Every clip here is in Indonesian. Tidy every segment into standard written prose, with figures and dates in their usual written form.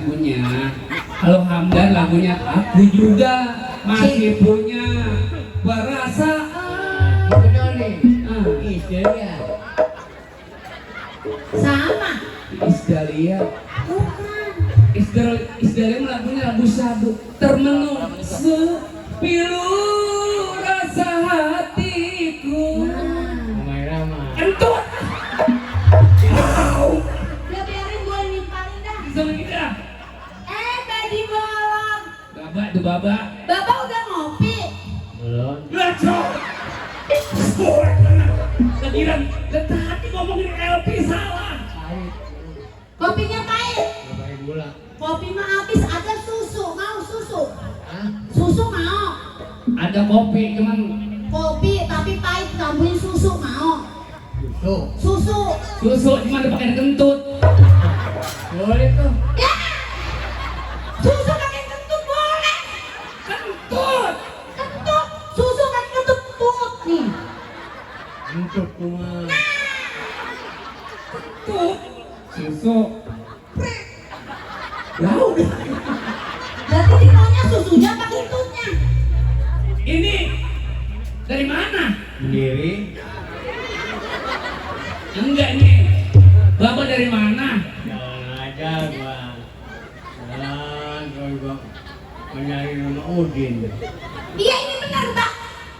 Lagunya, kalau Hamdan lagunya aku juga masih punya perasaan. Bener nih, Isdalia. Sama. Isdalia. Bukan. Isdalia lagunya lagu sadu. Termenung sepilu rasa hatiku. Ramai Rama. Kentut. Udah biarin gue nimpalin dah. Sama kita. Tadi malam. Babak tuh babak. Bapak udah ngopi. Belum. Gacor. Kegiran, tadi ngomongin LP salah. Pahit. Kopinya pahit. Gak pakai gula. Kopi mah habis, ada susu. Mau susu? Hah? Susu mau. Ada kopi cuman Kopi tapi pahit, tambahin susu mau. Susu. Susu. susu cuma dipakai kentut. Boleh tuh. Ya. Susu pakai kentut boleh. Kentut. Kentut. Susu pakai kentut put nih. Untuk cuma. Kentut. Susu. Ya udah. Berarti dia maunya susunya apa kentutnya? Ini dari mana? Sendiri. Enggak nih. Bapak dari mana? Jalan aja gua. Jalan kalau gua mencari Nona Udin. Iya ini benar Mbak.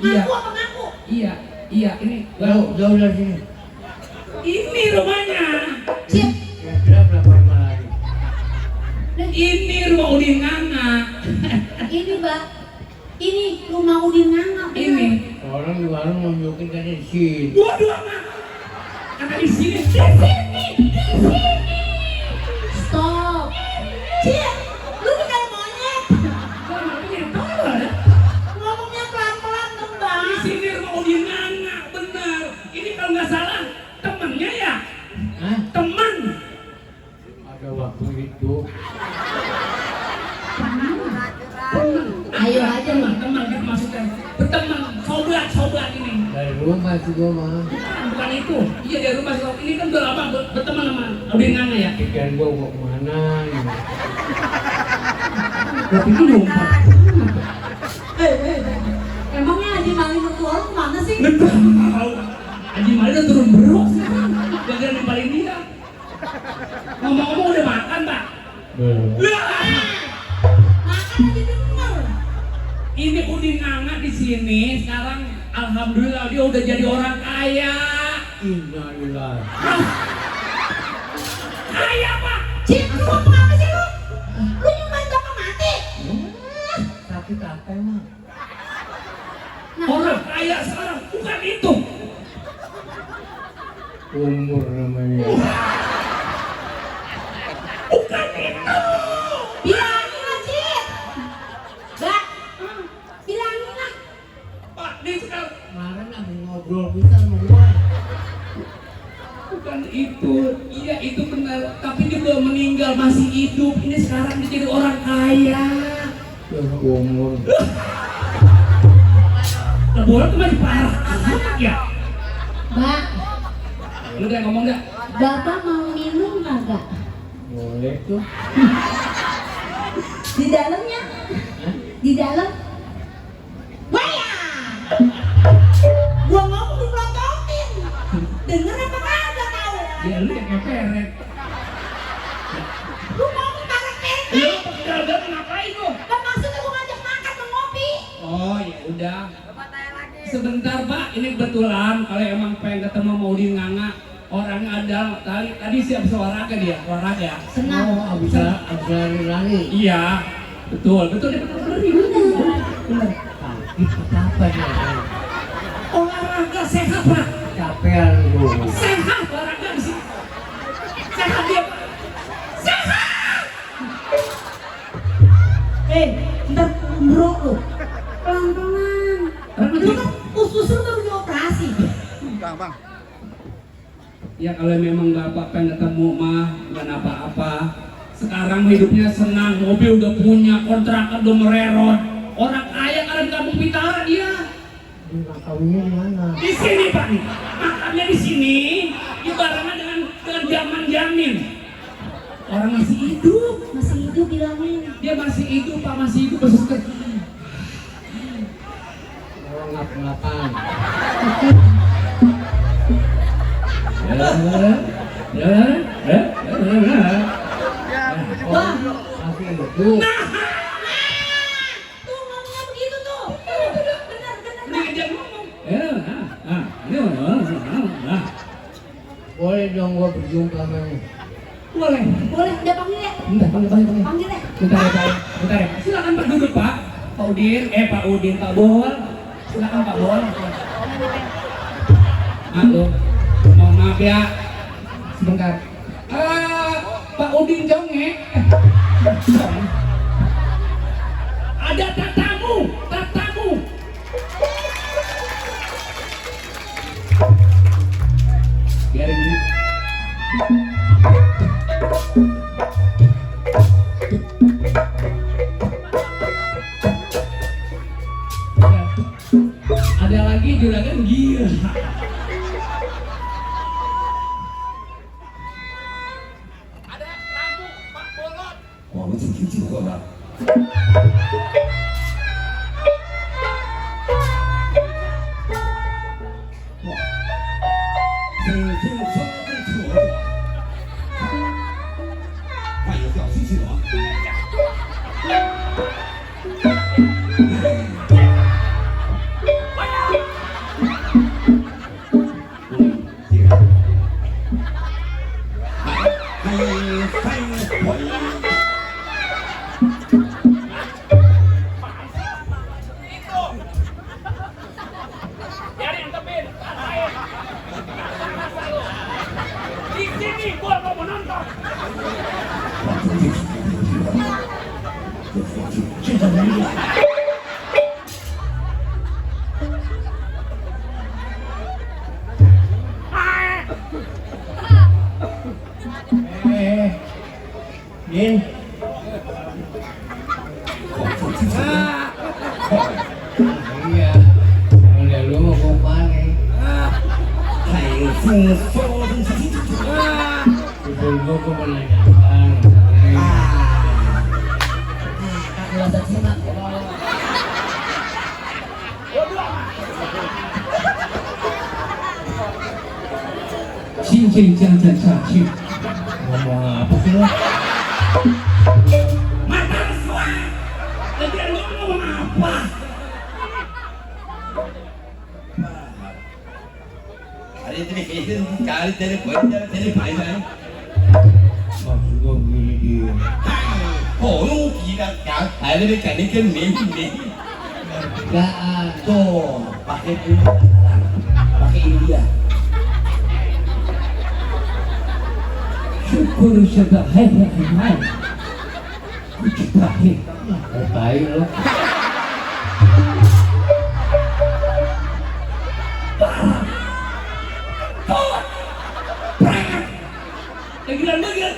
Iya. Ngaku apa ngaku? Iya, iya ini. Jauh dari sini. Ini rumahnya. Cip. Kira-kira berapa lama lagi? Ini rumah Udin Nganga. Ini Mbak. Ini rumah Udin Nganga. benar. Ini. Orang di warung nunjukin katanya di sini. Dua-dua mah. Kata di sini. Di sini. Di sini. Stop. Cip. Lu nih kayak monyet. Ngomongnya pelan-pelan dong Mbak. Di sini rumah Udin Nganga, benar. Ini kalau nggak salah temennya ya, Hah? teman. Ada waktu itu. Ayo aja nih. Teman gitu maksudnya. Berteman, sobat ini. Dari rumah sih gua mah. Bukan itu. Iya dari rumah sobat. Ini kan udah lama berteman sama Udin Nganga ya. Pikiran gua mau kemana gitu. Gua pikir lompat. Emangnya Haji Mali mertua lu kemana sih? Nggak tahu. Haji Mali udah turun berok sekarang. Gara-gara nimpalin dia. Ngomong-ngomong udah makan, Pak? Belum. Lah, Makan aja denger. ini Udin Nganga di sini sekarang alhamdulillah dia udah jadi orang kaya. Innalillahi. Kaya, Pak. Cip, lu ngomong apa sih lu? Lu nyumpahin bapak mati? Sakit apa emang? Orang kaya sekarang bukan itu. Umur namanya. Bukan itu. Bilangin lah Cip. Mbak, bilangin lah. Pak, ini sekarang Kemarin lagi ngobrol kita sama gua. bukan itu. Iya itu benar. Tapi dia belum meninggal, masih hidup. Ini sekarang dia jadi orang kaya. Umur. Kebola tuh masih parah amat ya. Mbak, Lu udah ngomong gak? bapak mau minum kagak? Boleh tuh. Di dalamnya? Di dalam? Waya! Gua ngomong dipelototin. Denger apa kagak tahu? Ya lu yang keperet. Lu ngomong kagak Lu kepet. gagal ngapain lu? Kan maksudnya gua ngajak makan mau ngopi. Oh ya udah. Sebentar Pak, ini kebetulan kalau emang pengen ketemu mau Udin Nganga, orang ada tadi siap olahraga dia, olahraga. Senang. Oh, abis lari-lari. Iya, betul dia bener. Bener. Sakit apa dia? Olahraga sehat Pak, Capean lu. sehat olahraga di sini. Sehat dia Pak. Sehat. Ntar bro lu. Pelan-pelan. Lu kan usus lu baru dioperasi. Bang. Ya kalau memang Bapak pengen ketemu mah bukan apa-apa. Sekarang hidupnya senang, mobil udah punya, kontrakan udah mererot. Orang kaya karena di kampung Pitara dia. Makamnya di mana? Di sini Pak nih, makamnya di sini. Ibaratnya dengan zaman jamin. Orang masih hidup. Masih hidup. bilangin. Dia masih hidup Pak, masih hidup masih seger. Mau ngap-ngapan. Wah, Masih hidup. tuh ngomongnya begitu tuh. Benar. Dia ngomong. Boleh dong gua berjumpa sama ini. Boleh. Boleh, udah panggil ya. Bentar, panggil. Panggil ya. Bentar ya Pak. Bentar ya. Silakan Pak duduk Pak. Pak Udin, Pak Bol. Silakan Pak Bol. Mohon maaf ya. Sebentar. Pak Udin jongek. Ada tatamu. Biarin dulu. Ada lagi juragan gila. Ada tamu Pak Bolot. Wah, lu cuci gua, Pak. Din. Iya. Udah lu mau kemana? Ibu gua menanyakan. Cincin jangan sakit. Ngomong apa sih lo? Mata suara. Tadi lu ngomong apa? Kali telepon panjang. Maksud gua begini dia. Oh, lu kira kan? Ada mekanikal nih. Gak ada. Pakai ini, pakai India. Syukur sudah hebat iman. Kucipahin. Baik lo. Negara.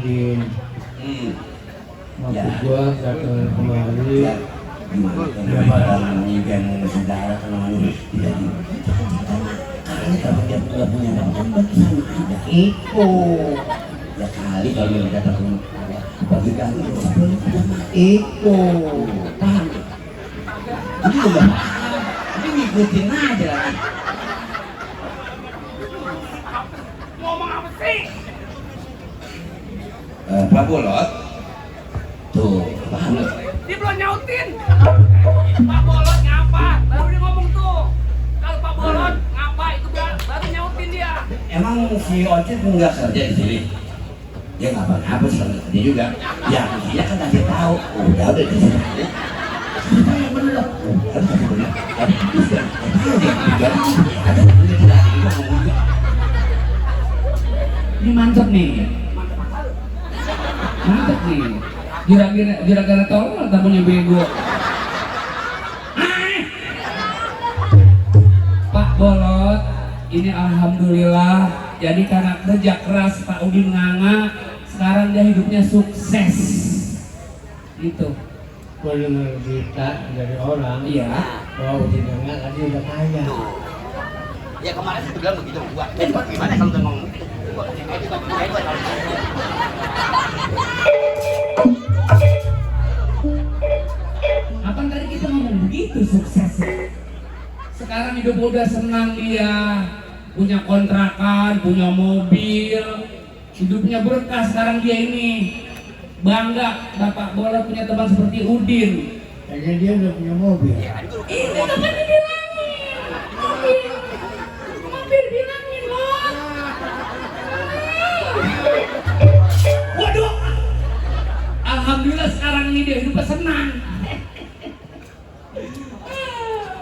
Din. Maksud gua datang kemari. Gimana meninggal saudara kalau tidak kali kalau dia tidak punya teman tidak Itu. ya kali kalau dia datang bagi kali Itu. paham ini udah ini ngikutin aja lagi Ngomong apa sih? Pak Bolot tuh paham loh. Dia belum nyautin. Pak Bolot ngapa? Baru dia ngomong tuh. Kalau Pak Bolot ngapa itu baru nyautin dia. Emang si Ocit nggak kerja di sini? Dia ngapa-ngapa sih kerja juga. Ya dia kan nanti tahu. Udah di sini. Saya bener. Ini mantep nih. Mantep nih. Juragan tolong tamunya bego. Pak Bolot, ini alhamdulillah. Jadi karena kerja keras Pak Udin Nganga, sekarang dia hidupnya sukses. Gitu. Gua dengar berita dari orang. Iya. Bahwa Udin Nganga tadi udah kaya. Ya kemarin saya bilang begitu gua. Cuma gimana kalau udah ngomong begitu? Apaan tadi kita ngomong begitu sukses? Sekarang hidup udah senang dia, punya kontrakan, punya mobil, hidupnya berkah sekarang dia ini. Bangga Bapak Bola punya teman seperti Udin. Kayaknya dia udah punya mobil. Ini teman dibilangin, mobil bilangin loh. Waduh, alhamdulillah sekarang ini dia hidupnya senang.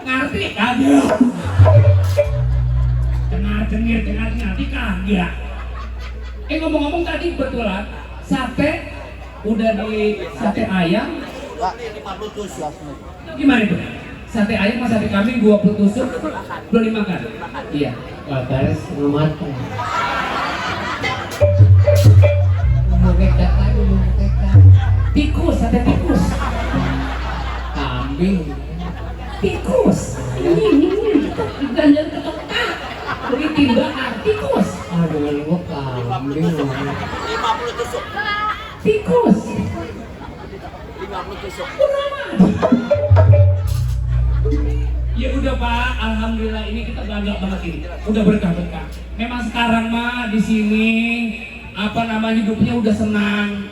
Ngerti kagak? Cengar-cengir ngerti kagak? Ngomong-ngomong tadi kebetulan sate udah di sate ayam. 50 tusuk. Gimana itu? Sate ayam sama sate kambing 20 tusuk belum dimakan? Iya. Kabarnya setengah matang. Mau kecap lagi, mau kecap. Tikus, sate tikus. Kambing. Tikus. Ini kita ganjar ke otak. Beri timbangan tikus. Aduh, lu kambing. 50 tusuk. Tikus. 50 tusuk. Ya udah Pak, alhamdulillah ini kita bangga banget ini. Udah berkah-berkah. Memang sekarang mah di sini hidupnya udah senang.